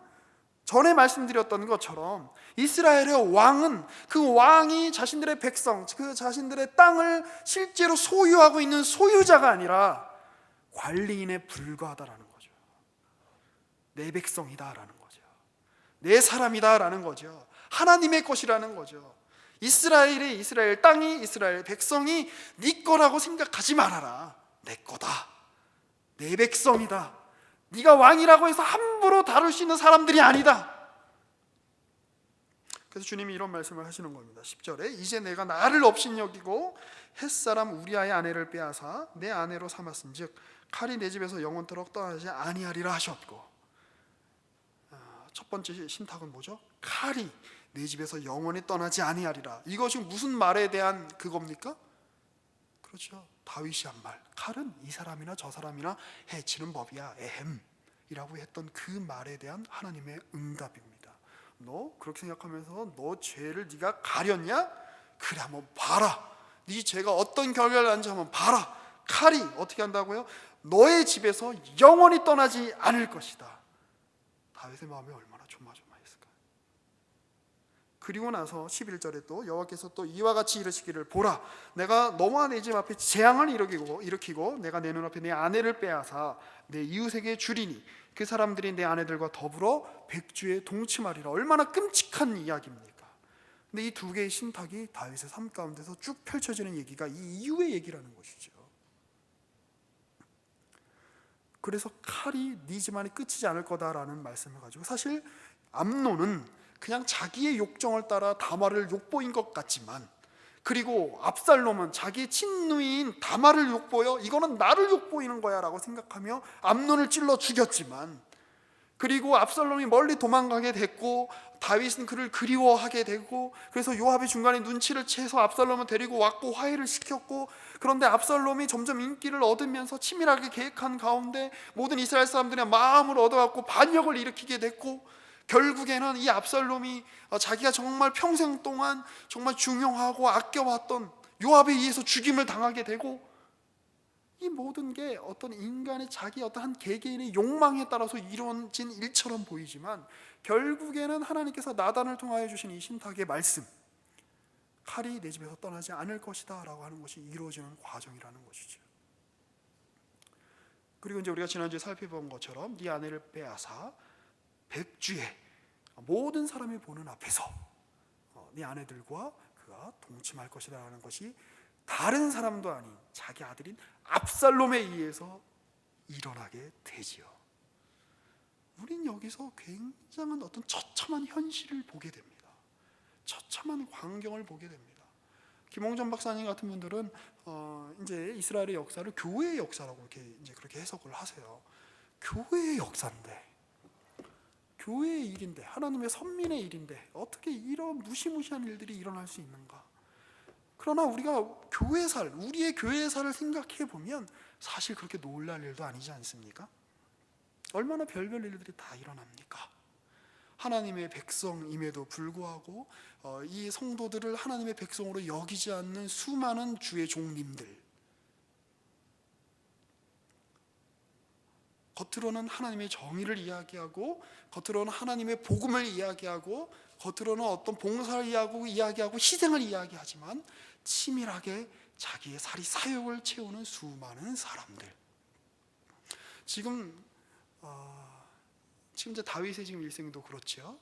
전에 말씀드렸던 것처럼 이스라엘의 왕은 그 왕이 자신들의 백성, 그 자신들의 땅을 실제로 소유하고 있는 소유자가 아니라 관리인에 불과하다라는 거죠. 내 백성이다라는 거죠. 내 사람이다라는 거죠. 하나님의 것이라는 거죠. 이스라엘 땅이, 이스라엘 백성이 네 거라고 생각하지 말아라. 내 거다. 내 백성이다. 네가 왕이라고 해서 함부로 다룰 수 있는 사람들이 아니다. 그래서 주님이 이런 말씀을 하시는 겁니다. 10절에 이제 내가 나를 업신여기고 햇사람 우리아의 아내를 빼앗아 내 아내로 삼았은즉 칼이 내 집에서 영원토록 떠나지 아니하리라 하셨고, 첫 번째 신탁은 뭐죠? 칼이 내 집에서 영원히 떠나지 아니하리라. 이것이 무슨 말에 대한 그겁니까? 그렇죠. 다윗이 한 말. 칼은 이 사람이나 저 사람이나 해치는 법이야. 에헴이라고 했던 그 말에 대한 하나님의 응답입니다. 너 그렇게 생각하면서 너 죄를 네가 가렸냐? 그래 한번 봐라. 네 죄가 어떤 결과를 낳는지 한번 봐라. 칼이 어떻게 한다고요? 너의 집에서 영원히 떠나지 않을 것이다. 다윗의 마음이 얼마나 조마조마했을까요? 그리고 나서 11절에 또 여호와께서 또 이와 같이 이르시기를 보라, 내가 너와 내 집 앞에 재앙을 일으키고 내가 내 눈앞에 내 아내를 빼앗아 내 이웃에게 주리니 그 사람들이 내 아내들과 더불어 백주에 동침하리라. 얼마나 끔찍한 이야기입니까? 근데 이 두 개의 신탁이 다윗의 삶 가운데서 쭉 펼쳐지는 얘기가 이 이후의 얘기라는 것이죠. 그래서 칼이 네 집안이 끝이지 않을 거다라는 말씀을 가지고, 사실 암논은 그냥 자기의 욕정을 따라 다말을 욕보인 것 같지만, 그리고 압살롬은 자기의 친누이인 다말을 욕보여 이거는 나를 욕보이는 거야 라고 생각하며 암논을 찔러 죽였지만, 그리고 압살롬이 멀리 도망가게 됐고 다윗은 그를 그리워하게 되고, 그래서 요압이 중간에 눈치를 채서 압살롬을 데리고 왔고 화해를 시켰고, 그런데 압살롬이 점점 인기를 얻으면서 치밀하게 계획한 가운데 모든 이스라엘 사람들의 마음을 얻어갖고 반역을 일으키게 됐고, 결국에는 이 압살롬이 자기가 정말 평생 동안 정말 중용하고 아껴왔던 요압에 의해서 죽임을 당하게 되고, 이 모든 게 어떤 인간의 자기 어떤 한 개개인의 욕망에 따라서 이루어진 일처럼 보이지만, 결국에는 하나님께서 나단을 통하여 주신 이 신탁의 말씀, 칼이 내 집에서 떠나지 않을 것이다 라고 하는 것이 이루어지는 과정이라는 것이죠. 그리고 이제 우리가 지난주에 살펴본 것처럼 네 아내를 빼앗아 백주에 모든 사람이 보는 앞에서 네 아내들과 그가 동침할 것이다 라는 것이 다른 사람도 아닌 자기 아들인 압살롬에 의해서 일어나게 되지요. 우린 여기서 굉장한 어떤 처참한 현실을 보게 됩니다. 처참한 광경을 보게 됩니다. 김홍전 박사님 같은 분들은 이제 이스라엘의 역사를 교회의 역사라고 이렇게 이제 그렇게 해석을 하세요. 교회의 역사인데, 교회의 일인데, 하나님의 선민의 일인데 어떻게 이런 무시무시한 일들이 일어날 수 있는가? 그러나 우리가 교회살, 우리의 교회살을 생각해 보면 사실 그렇게 놀랄 일도 아니지 않습니까? 얼마나 별별 일들이 다 일어납니까? 하나님의 백성임에도 불구하고 이 성도들을 하나님의 백성으로 여기지 않는 수많은 주의 종님들, 겉으로는 하나님의 정의를 이야기하고, 겉으로는 하나님의 복음을 이야기하고, 겉으로는 어떤 봉사를 이야기하고 희생을 이야기하지만 치밀하게 자기의 사리 사욕을 채우는 수많은 사람들. 지금 이제 다윗의 지금 일생도 그렇죠.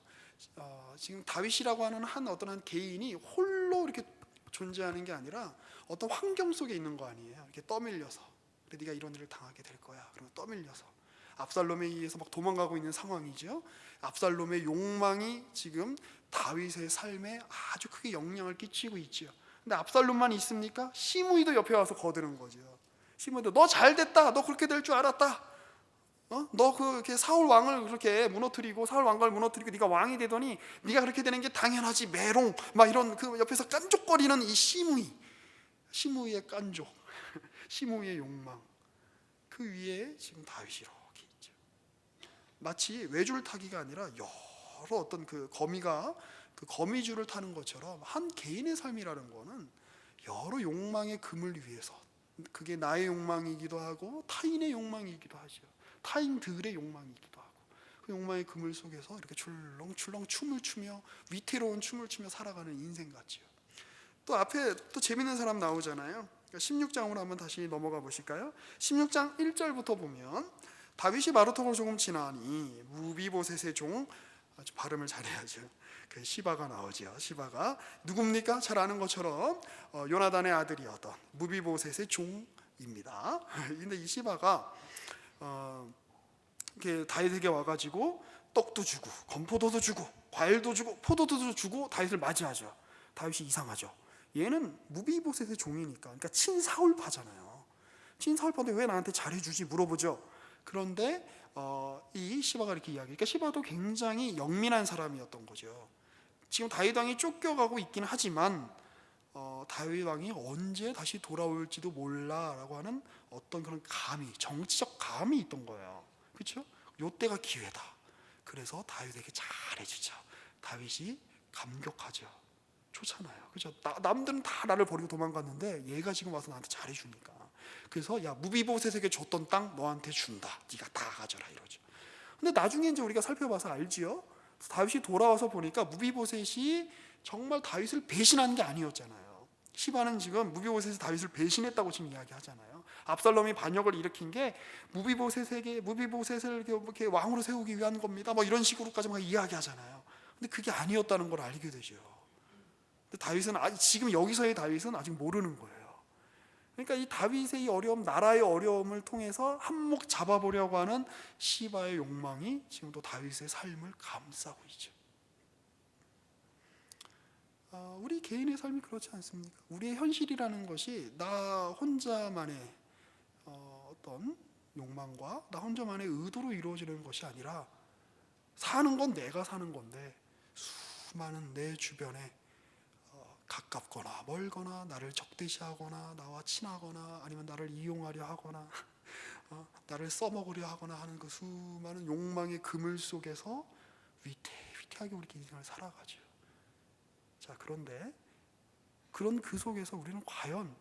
지금 다윗이라고 하는 어떤 개인이 홀로 이렇게 존재하는 게 아니라 어떤 환경 속에 있는 거 아니에요. 이렇게 떠밀려서, 그래 네가 이런 일을 당하게 될 거야. 그러면 떠밀려서 압살롬에 의해서 막 도망가고 있는 상황이죠. 압살롬의 욕망이 지금 다윗의 삶에 아주 크게 영향을 끼치고 있죠. 근데 압살롬만 있습니까? 시므이도 옆에 와서 거드는 거죠. 시므이도 너 잘됐다. 너 그렇게 될 줄 알았다. 너 그렇게 사울 왕을 그렇게 무너뜨리고 사울 왕가를 무너뜨리고 네가 왕이 되더니 네가 그렇게 되는 게 당연하지 메롱 막 이런 그 옆에서 깐족거리는 이 시므이의 깐족, 시므이의 욕망 그 위에 지금 다윗이 이렇게 있죠. 마치 외줄 타기가 아니라 여러 어떤 그 거미가 그 거미줄을 타는 것처럼 한 개인의 삶이라는 거는 여러 욕망의 금을 위해서 그게 나의 욕망이기도 하고 타인의 욕망이기도 하죠. 타인들의 욕망이기도 하고 그 욕망의 그물 속에서 이렇게 출렁출렁 춤을 추며 위태로운 춤을 추며 살아가는 인생 같지요. 또 앞에 또 재밌는 사람 나오잖아요. 16장으로 한번 다시 넘어가 보실까요? 16장 1절부터 보면 다윗이 마루통을 조금 지나니 무비보셋의 종 발음을 잘해야죠. 그 시바가 나오죠. 시바가 누굽니까? 잘 아는 것처럼 요나단의 아들이었던 무비보셋의 종입니다. 근데 이 시바가 이렇게 다윗에게 와가지고 떡도 주고 건포도도 주고 과일도 주고 포도도 주고 다윗을 맞이하죠. 다윗이 이상하죠. 얘는 무비보셋의 종이니까, 그러니까 친사울파잖아요. 친사울파인데 왜 나한테 잘해주지 물어보죠. 그런데 이 시바가 이렇게 이야기하니까 시바도 굉장히 영민한 사람이었던 거죠. 지금 다윗 왕이 쫓겨가고 있긴 하지만 다윗 왕이 언제 다시 돌아올지도 몰라라고 하는 어떤 그런 감이, 정치적 감이 있던 거예요. 그렇죠? 요때가 기회다. 그래서 다윗에게 잘해주죠. 다윗이 감격하죠. 좋잖아요. 그렇죠? 남들은 다 나를 버리고 도망갔는데 얘가 지금 와서 나한테 잘해주니까. 그래서 야 무비보셋에게 줬던 땅 너한테 준다. 네가 다 가져라 이러죠. 근데 나중에 이제 우리가 살펴봐서 알지요. 다윗이 돌아와서 보니까 무비보셋이 정말 다윗을 배신한 게 아니었잖아요. 시바는 지금 무비보셋이 다윗을 배신했다고 지금 이야기하잖아요. 압살롬이 반역을 일으킨 게 무비보셋을 이렇게 왕으로 세우기 위한 겁니다. 뭐 이런 식으로까지 막 이야기하잖아요. 근데 그게 아니었다는 걸 알게 되죠. 근데 다윗은 지금 여기서의 다윗은 아직 모르는 거예요. 그러니까 이 다윗의 이 어려움, 나라의 어려움을 통해서 한몫 잡아보려고 하는 시바의 욕망이 지금도 다윗의 삶을 감싸고 있죠. 우리 개인의 삶이 그렇지 않습니까? 우리의 현실이라는 것이 나 혼자만의 어떤 욕망과 나 혼자만의 의도로 이루어지는 것이 아니라 사는 건 내가 사는 건데 수많은 내 주변에 가깝거나 멀거나 나를 적대시하거나 나와 친하거나 아니면 나를 이용하려 하거나 나를 써먹으려 하거나 하는 그 수많은 욕망의 그물 속에서 위태위태하게 우리 인생을 살아가죠. 자, 그런데 그런 그 속에서 우리는 과연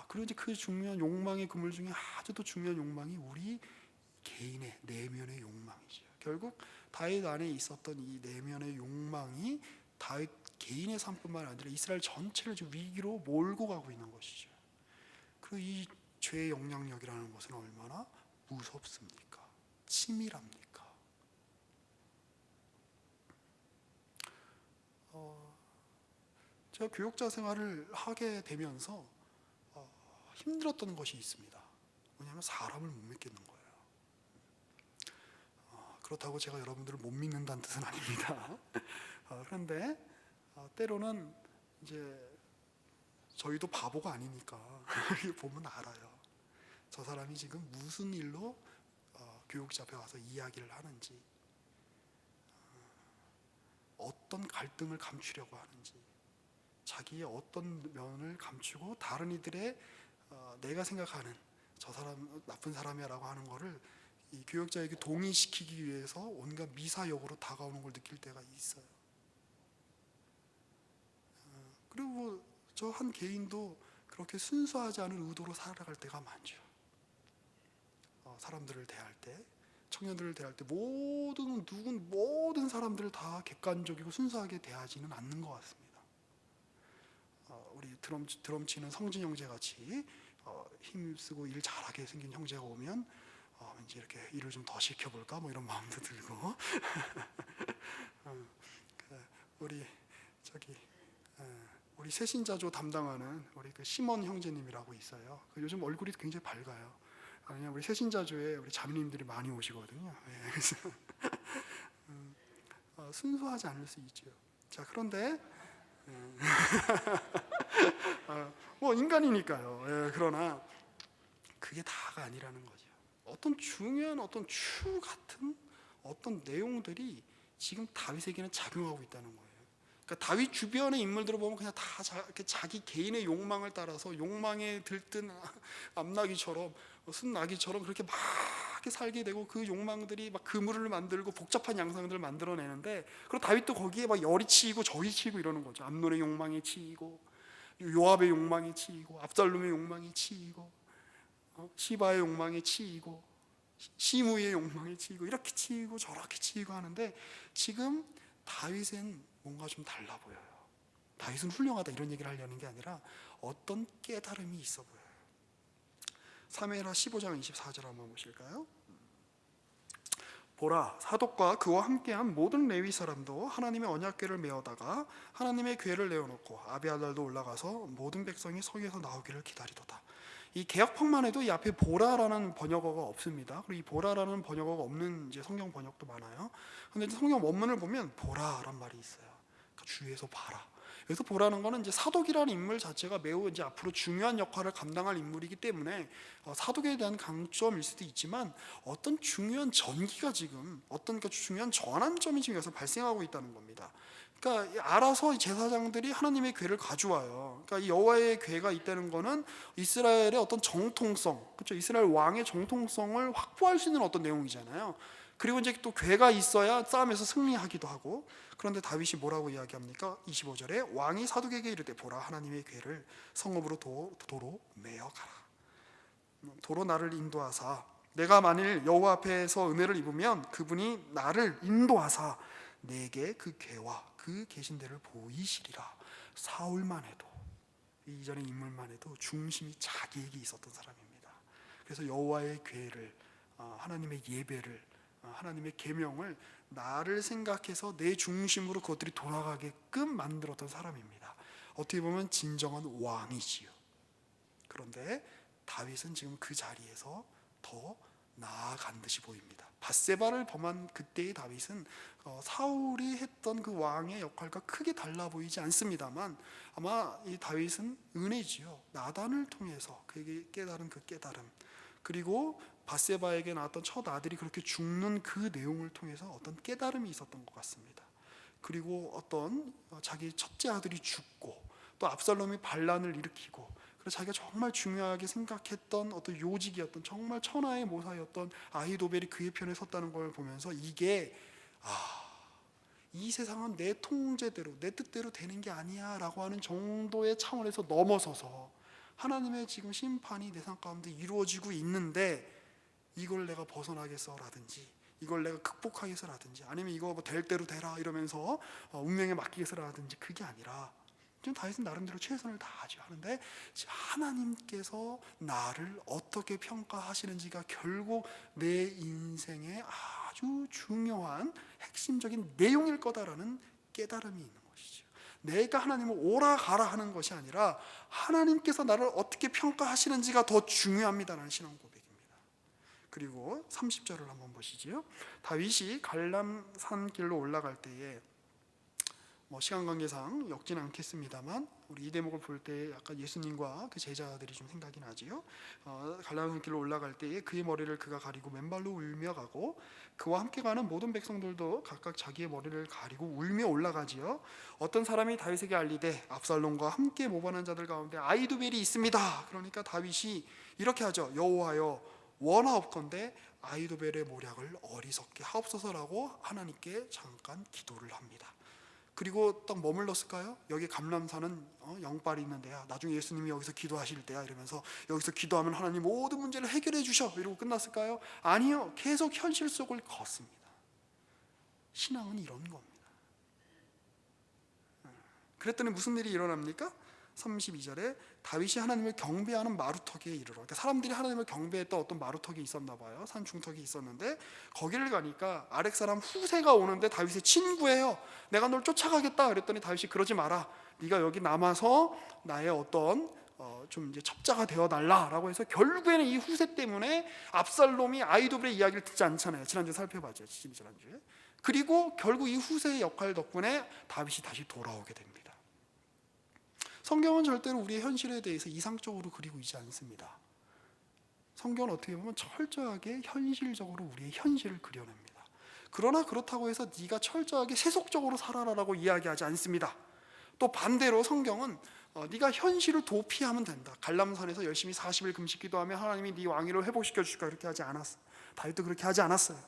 그리고 이제 그 중요한 욕망의 그물 중에 아주 또 중요한 욕망이 우리 개인의 내면의 욕망이죠. 결국 다윗 안에 있었던 이 내면의 욕망이 다윗 개인의 삶뿐만 아니라 이스라엘 전체를 지금 위기로 몰고 가고 있는 것이죠. 그리고 이 죄의 영향력이라는 것은 얼마나 무섭습니까? 치밀합니까? 제가 교육자 생활을 하게 되면서 힘들었던 것이 있습니다. 왜냐하면 사람을 못 믿겠는 거예요. 그렇다고 제가 여러분들을 못 믿는다는 뜻은 아닙니다. 그런데 때로는 이제 저희도 바보가 아니니까 보면 알아요. 저 사람이 지금 무슨 일로 교육자 앞에 와서 이야기를 하는지, 어떤 갈등을 감추려고 하는지, 자기의 어떤 면을 감추고 다른 이들의 내가 생각하는 저 사람 나쁜 사람이야라고 하는 거를 이 교육자에게 동의시키기 위해서 온갖 미사역으로 다가오는 걸 느낄 때가 있어요. 그리고 저 한 개인도 그렇게 순수하지 않은 의도로 살아갈 때가 많죠. 사람들을 대할 때, 청년들을 대할 때 모든 사람들을 다 객관적이고 순수하게 대하지는 않는 것 같습니다. 우리 드럼 치는 성진 형제 같이 힘쓰고 일 잘하게 생긴 형제가 오면 왠지 이렇게 일을 좀 더 시켜볼까 뭐 이런 마음도 들고 우리 새신자조 담당하는 우리 그 시몬 형제님이라고 있어요. 요즘 얼굴이 굉장히 밝아요. 왜냐면 우리 새신자조에 우리 자매님들이 많이 오시거든요. 그래서 순수하지 않을 수 있죠. 자, 그런데 뭐 인간이니까요. 그러나 그게 다가 아니라는 거죠. 어떤 중요한 어떤 추 같은 어떤 내용들이 지금 다윗에게는 작용하고 있다는 거예요. 그러니까 다윗 주변의 인물들을 보면 그냥 다 자기 개인의 욕망을 따라서 욕망에 들뜬 암나귀처럼 순나귀처럼 그렇게 막 이렇게 살게 되고, 그 욕망들이 막 그물을 만들고 복잡한 양상들을 만들어내는데, 그리고 다윗도 거기에 막 열이 치이고 저희 치이고 이러는 거죠. 암논의 욕망에 치이고, 요압의 욕망에 치이고, 압살롬의 욕망에 치이고, 시바의 욕망에 치이고, 시므이의 욕망에 치이고, 이렇게 치이고 저렇게 치이고 하는데, 지금 다윗은 뭔가 좀 달라 보여요. 다윗은 훌륭하다 이런 얘기를 하려는 게 아니라 어떤 깨달음이 있어 보여요. 사무엘하 15장 24절 한번 보실까요? 보라, 사독과 그와 함께한 모든 레위 사람도 하나님의 언약궤를 메어다가 하나님의 궤를 내어놓고 아비아달도 올라가서 모든 백성이 성에서 나오기를 기다리도다. 이 개역판만 해도 이 앞에 보라라는 번역어가 없습니다. 그리고 이 보라라는 번역어가 없는 이제 성경 번역도 많아요. 근데 성경 원문을 보면 보라란 말이 있어요. 그러니까 주위에서 봐라. 여기서 보라는 거는 이제 사독이라는 인물 자체가 매우 이제 앞으로 중요한 역할을 감당할 인물이기 때문에 사독에 대한 강점일 수도 있지만, 어떤 중요한 전기가 지금 어떤 중요한 전환점이 지금 여기서 발생하고 있다는 겁니다. 그러니까 알아서 제사장들이 하나님의 궤를 가져와요. 그러니까 이 여호와의 궤가 있다는 거는 이스라엘의 어떤 정통성, 그렇죠? 이스라엘 왕의 정통성을 확보할 수 있는 어떤 내용이잖아요. 그리고 이제 또 궤가 있어야 싸움에서 승리하기도 하고. 그런데 다윗이 뭐라고 이야기합니까? 25절에 왕이 사독에게 이르되 보라, 하나님의 궤를 성읍으로 도로 메어가라. 도로 나를 인도하사 내가 만일 여호와 앞에서 은혜를 입으면 그분이 나를 인도하사 내게 그 궤와 그 계신 데를 보이시리라. 사울만 해도, 이전의 인물만 해도 중심이 자기에게 있었던 사람입니다. 그래서 여호와의 궤를, 하나님의 예배를, 하나님의 계명을 나를 생각해서 내 중심으로 그것들이 돌아가게끔 만들었던 사람입니다. 어떻게 보면 진정한 왕이지요. 그런데 다윗은 지금 그 자리에서 더 나아간 듯이 보입니다. 밧세바를 범한 그때의 다윗은 사울이 했던 그 왕의 역할과 크게 달라 보이지 않습니다만, 아마 이 다윗은 은혜지요. 나단을 통해서 그에게 깨달은 그 깨달음, 그리고 밧세바에게 낳았던 첫 아들이 그렇게 죽는 그 내용을 통해서 어떤 깨달음이 있었던 것 같습니다. 그리고 어떤 자기 첫째 아들이 죽고 또 압살롬이 반란을 일으키고, 그래서 자기가 정말 중요하게 생각했던 어떤 요직이었던 정말 천하의 모사였던 아히도벨이 그의 편에 섰다는 걸 보면서, 이게 이 세상은 내 통제대로 내 뜻대로 되는 게 아니야 라고 하는 정도의 차원에서 넘어서서 하나님의 지금 심판이 내 삶 가운데 이루어지고 있는데, 이걸 내가 벗어나겠어라든지 이걸 내가 극복하겠어라든지 아니면 이거 뭐 될 대로 되라 이러면서 운명에 맡기겠어라든지 그게 아니라, 지금 다윗은 나름대로 최선을 다하죠. 하는데 하나님께서 나를 어떻게 평가하시는지가 결국 내 인생의 아주 중요한 핵심적인 내용일 거다라는 깨달음이 있는 것이죠. 내가 하나님을 오라 가라 하는 것이 아니라 하나님께서 나를 어떻게 평가하시는지가 더 중요합니다라는 신앙 고백입니다. 그리고 30절을 한번 보시죠. 다윗이 갈람산 길로 올라갈 때에, 시간 관계상 엮진 않겠습니다만 우리 이 대목을 볼 때 약간 예수님과 그 제자들이 좀 생각이 나지요. 갈라산 길로 올라갈 때에 그의 머리를 그가 가리고 맨발로 울며 가고, 그와 함께 가는 모든 백성들도 각각 자기의 머리를 가리고 울며 올라가지요. 어떤 사람이 다윗에게 알리되 압살롬과 함께 모반한 자들 가운데 아히도벨이 있습니다. 그러니까 다윗이 이렇게 하죠. 여호와여, 원하옵건대 아히도벨의 모략을 어리석게 하옵소서라고 하나님께 잠깐 기도를 합니다. 그리고 딱 머물렀을까요? 여기 감람산은 영빨이 있는 데야. 나중에 예수님이 여기서 기도하실 때야. 이러면서 여기서 기도하면 하나님 모든 문제를 해결해 주셔. 이러고 끝났을까요? 아니요. 계속 현실 속을 걷습니다. 신앙은 이런 겁니다. 그랬더니 무슨 일이 일어납니까? 32절에 다윗이 하나님을 경배하는 마루터기에 이르러, 그러니까 사람들이 하나님을 경배했던 어떤 마루터기 있었나 봐요. 산 중턱이 있었는데 거기를 가니까 아렉 사람 후세가 오는데 다윗의 친구예요. 내가 널 쫓아가겠다 그랬더니 다윗이 그러지 마라. 네가 여기 남아서 나의 어떤 좀 이제 첩자가 되어 달라라고 해서, 결국에는 이 후세 때문에 압살롬이 아히도벨의 이야기를 듣지 않잖아요. 지난주에 살펴봤죠. 지난주에. 그리고 결국 이 후세의 역할 덕분에 다윗이 다시 돌아오게 됩니다. 성경은 절대로 우리의 현실에 대해서 이상적으로 그리고 있지 않습니다. 성경은 어떻게 보면 철저하게 현실적으로 우리의 현실을 그려냅니다. 그러나 그렇다고 해서 네가 철저하게 세속적으로 살아라라고 이야기하지 않습니다. 또 반대로 성경은 네가 현실을 도피하면 된다. 갈람산에서 열심히 40일 금식 기도하면 하나님이 네 왕위를 회복시켜 주실까, 그렇게 하지 않았어. 다윗도 그렇게 하지 않았어요.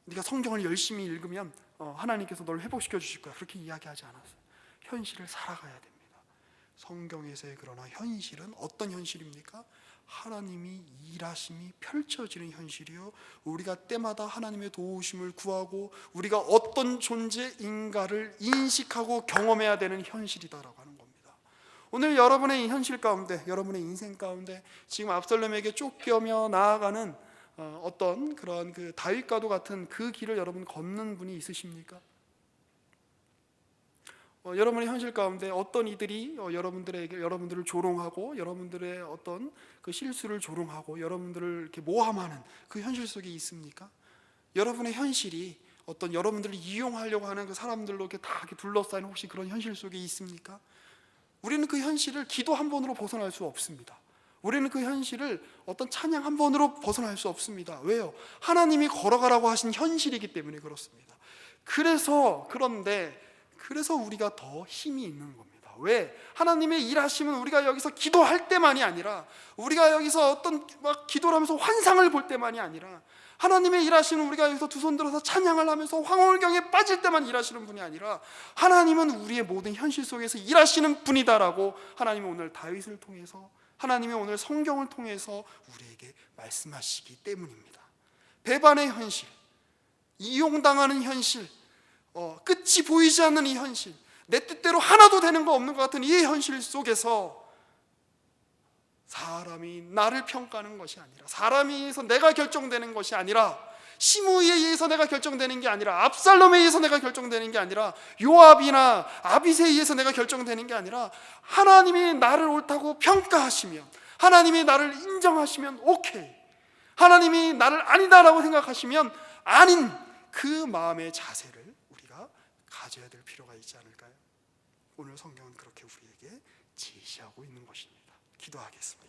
네가 성경을 열심히 읽으면 하나님께서 널 회복시켜 주실 거야, 그렇게 이야기하지 않았어요. 현실을 살아가야 됩니다. 성경에서의 그러나 현실은 어떤 현실입니까? 하나님이 일하심이 펼쳐지는 현실이요, 우리가 때마다 하나님의 도우심을 구하고 우리가 어떤 존재인가를 인식하고 경험해야 되는 현실이다라고 하는 겁니다. 오늘 여러분의 현실 가운데, 여러분의 인생 가운데 지금 압살롬에게 쫓겨며 나아가는 어떤 그런 그 다윗과도 같은 그 길을 여러분 걷는 분이 있으십니까? 여러분의 현실 가운데 어떤 이들이 여러분들을 조롱하고 여러분들의 어떤 그 실수를 조롱하고 여러분들을 이렇게 모함하는 그 현실 속에 있습니까? 여러분의 현실이 어떤 여러분들을 이용하려고 하는 그 사람들로 이렇게 다 이렇게 둘러싸인 혹시 그런 현실 속에 있습니까? 우리는 그 현실을 기도 한 번으로 벗어날 수 없습니다. 우리는 그 현실을 어떤 찬양 한 번으로 벗어날 수 없습니다. 왜요? 하나님이 걸어가라고 하신 현실이기 때문에 그렇습니다. 그래서 우리가 더 힘이 있는 겁니다. 왜? 하나님의 일하심은 우리가 여기서 기도할 때만이 아니라, 우리가 여기서 어떤 막 기도를 하면서 환상을 볼 때만이 아니라, 하나님의 일하시는 우리가 여기서 두 손 들어서 찬양을 하면서 황홀경에 빠질 때만 일하시는 분이 아니라, 하나님은 우리의 모든 현실 속에서 일하시는 분이다라고 하나님은 오늘 다윗을 통해서, 하나님이 오늘 성경을 통해서 우리에게 말씀하시기 때문입니다. 배반의 현실, 이용당하는 현실, 끝이 보이지 않는 이 현실, 내 뜻대로 하나도 되는 거 없는 것 같은 이 현실 속에서 사람이 나를 평가하는 것이 아니라, 사람에 의해서 내가 결정되는 것이 아니라, 시므이에 의해서 내가 결정되는 게 아니라, 압살롬에 의해서 내가 결정되는 게 아니라, 요압이나 아빗에 의해서 내가 결정되는 게 아니라, 하나님이 나를 옳다고 평가하시면, 하나님이 나를 인정하시면 오케이, 하나님이 나를 아니다라고 생각하시면 아닌 그 마음의 자세를 우리가 가져야 될 필요가 있지 않을까요? 오늘 성경은 그렇게 우리에게 지시하고 있는 것입니다. 기도하겠습니다.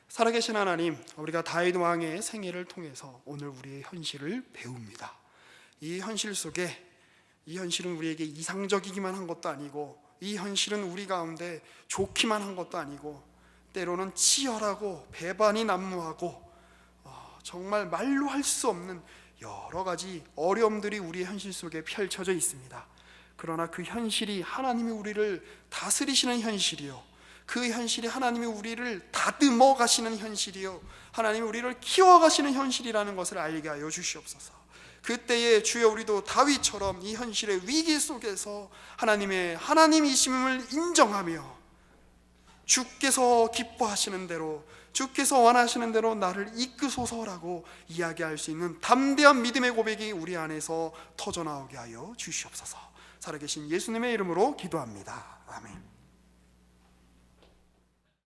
살아계신 하나님, 우리가 다윗 왕의 생애를 통해서 오늘 우리의 현실을 배웁니다. 이 현실 속에, 이 현실은 우리에게 이상적이기만 한 것도 아니고, 이 현실은 우리 가운데 좋기만 한 것도 아니고, 때로는 치열하고 배반이 난무하고 정말 말로 할 수 없는 여러 가지 어려움들이 우리의 현실 속에 펼쳐져 있습니다. 그러나 그 현실이 하나님이 우리를 다스리시는 현실이요, 그 현실이 하나님이 우리를 다듬어 가시는 현실이요, 하나님이 우리를 키워 가시는 현실이라는 것을 알게 하여 주시옵소서. 그때에 주여 우리도 다윗처럼 이 현실의 위기 속에서 하나님이심을 인정하며 주께서 기뻐하시는 대로, 주께서 원하시는 대로 나를 이끄소서라고 이야기할 수 있는 담대한 믿음의 고백이 우리 안에서 터져나오게 하여 주시옵소서. 살아계신 예수님의 이름으로 기도합니다. 아멘.